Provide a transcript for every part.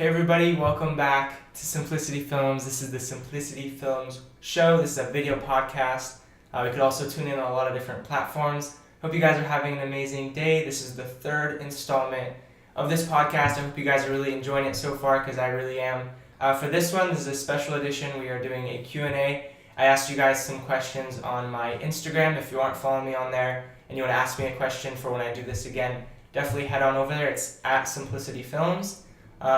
Hey everybody, welcome back to Simplicity Films. This is the Simplicity Films show. This is a video podcast. We could also tune in on a lot of different platforms. Hope you guys are having an amazing day. This is the third installment of this podcast. I hope you guys are really enjoying it so far because I really am. For this one, this is a special edition. We are doing a Q&A. I asked you guys some questions on my Instagram. If you aren't following me on there and you want to ask me a question for when I do this again, definitely head on over there. It's at Simplicity Films.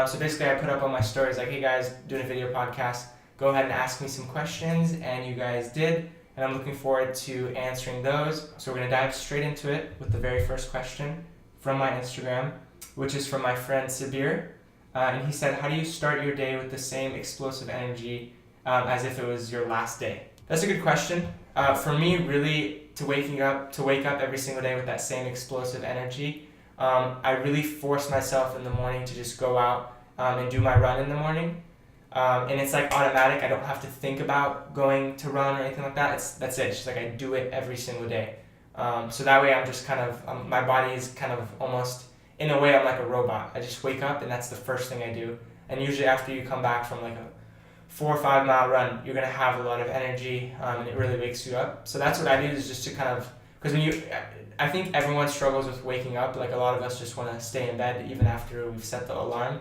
So basically I put up on my stories like, hey guys, doing a video podcast, go ahead and ask me some questions, and you guys did, and I'm looking forward to answering those. So we're going to dive straight into it with the very first question from my Instagram, which is from my friend Sabir, and he said, how do you start your day with the same explosive energy as if it was your last day? That's a good question. For me, really, to wake up every single day with that same explosive energy, I really force myself in the morning to just go out and do my run in the morning, and it's like automatic. I don't have to think about going to run or anything like that. That's it. It's just like I do it every single day. So that way I'm just kind of my body is kind of almost, in a way, I'm like a robot. I just wake up and that's the first thing I do. And usually after you come back from like a 4 or 5 mile run, you're gonna have a lot of energy, and it really wakes you up. So that's what I do, is just to kind of, because I think everyone struggles with waking up. Like a lot of us just want to stay in bed even after we've set the alarm.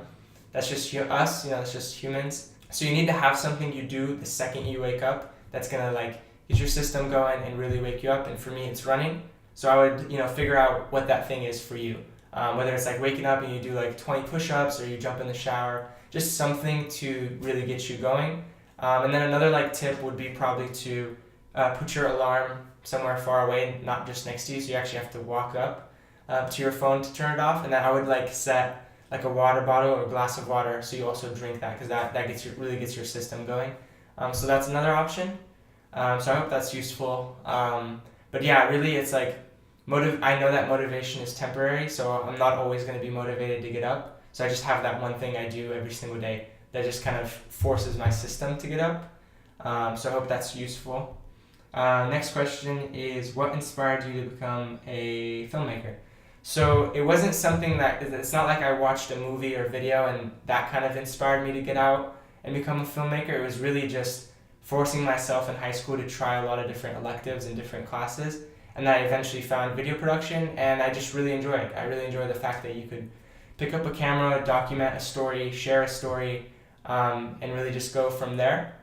That's just us, it's just humans. So you need to have something you do the second you wake up that's gonna like get your system going and really wake you up. And for me, it's running. So I would, figure out what that thing is for you. Whether it's like waking up and you do like 20 push-ups or you jump in the shower, just something to really get you going. And then another like tip would be probably to put your alarm somewhere far away, not just next to you, so you actually have to walk up to your phone to turn it off. And then I would like set like a water bottle or a glass of water, so you also drink that, because that really gets your system going. So that's another option. So I hope that's useful. But yeah, really it's like I know that motivation is temporary, so I'm not always going to be motivated to get up. So I just have that one thing I do every single day that just kind of forces my system to get up. So I hope that's useful. Next question is, what inspired you to become a filmmaker? So it wasn't something it's not like I watched a movie or video and that kind of inspired me to get out and become a filmmaker. It was really just forcing myself in high school to try a lot of different electives and different classes. And then I eventually found video production, and I just really enjoy it. I really enjoy the fact that you could pick up a camera, document a story, share a story, and really just go from there.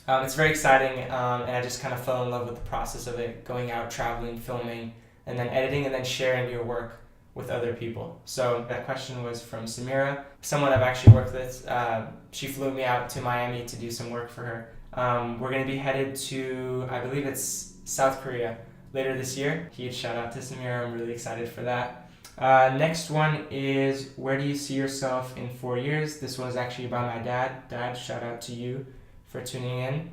It's very exciting, and I just kind of fell in love with the process of it, going out, traveling, filming, and then editing, and then sharing your work with other people. So that question was from Samira, someone I've actually worked with. She flew me out to Miami to do some work for her. We're going to be headed to, I believe it's South Korea, later this year. Huge shout out to Samira. I'm really excited for that. Next one is, where do you see yourself in 4 years? This one is actually by my dad. Dad, shout out to you for tuning in.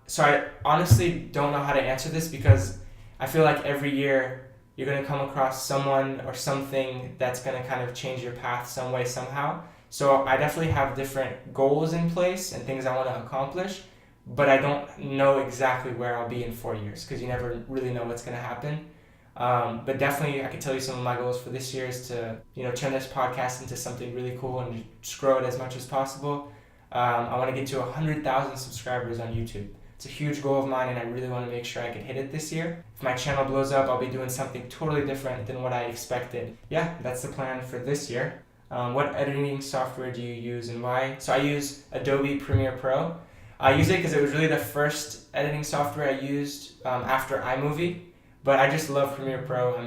So I honestly don't know how to answer this, because I feel like every year you're going to come across someone or something that's going to kind of change your path some way, somehow. So I definitely have different goals in place and things I want to accomplish, but I don't know exactly where I'll be in 4 years, because you never really know what's going to happen. But definitely I can tell you some of my goals for this year is to, turn this podcast into something really cool and just grow it as much as possible. I want to get to 100,000 subscribers on YouTube. It's a huge goal of mine, and I really want to make sure I can hit it this year. If my channel blows up, I'll be doing something totally different than what I expected. Yeah, that's the plan for this year. What editing software do you use and why? So I use Adobe Premiere Pro. I use it because it was really the first editing software I used after iMovie, but I just love Premiere Pro.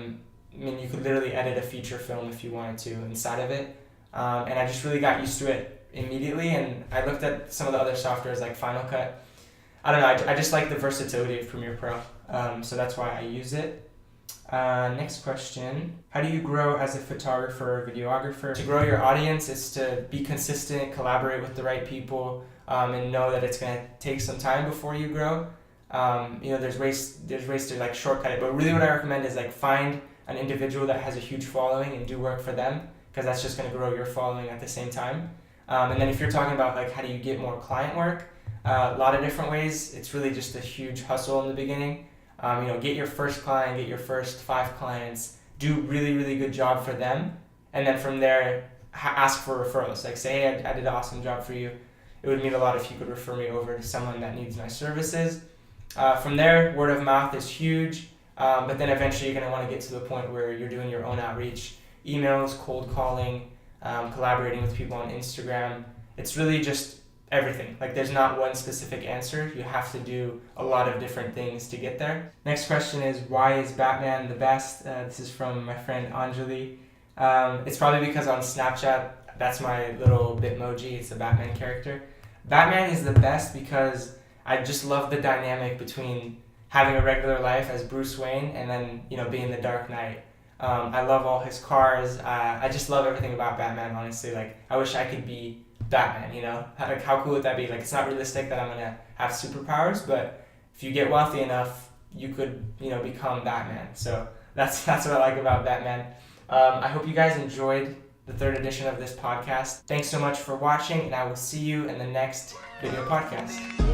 You could literally edit a feature film if you wanted to inside of it, and I just really got used to it immediately. And I looked at some of the other softwares like Final Cut. I don't know, I just like the versatility of Premiere Pro, so that's why I use it. Next question, how do you grow as a photographer or videographer? To grow your audience is to be consistent, collaborate with the right people, and know that it's going to take some time before you grow. There's ways to like shortcut it, but really what I recommend is like find an individual that has a huge following and do work for them, because that's just going to grow your following at the same time. And then if you're talking about like how do you get more client work, a lot of different ways. It's really just a huge hustle in the beginning. Get your first client, get your first 5 clients, do really, really good job for them, and then from there ask for referrals. Like say, hey, I did an awesome job for you. It would mean a lot if you could refer me over to someone that needs my services. From there, word of mouth is huge, but then eventually you're going to want to get to the point where you're doing your own outreach, emails, cold calling, collaborating with people on Instagram. It's really just everything. Like there's not one specific answer. You have to do a lot of different things to get there. Next question is, why is Batman the best? This is from my friend Anjali. It's probably because on Snapchat, that's my little Bitmoji. It's a Batman character. Batman is the best because I just love the dynamic between having a regular life as Bruce Wayne and then, being the Dark Knight. I love all his cars. I just love everything about Batman, honestly. Like, I wish I could be Batman, How cool would that be? Like, it's not realistic that I'm going to have superpowers, but if you get wealthy enough, you could, become Batman. So that's what I like about Batman. I hope you guys enjoyed the third edition of this podcast. Thanks so much for watching, and I will see you in the next video podcast.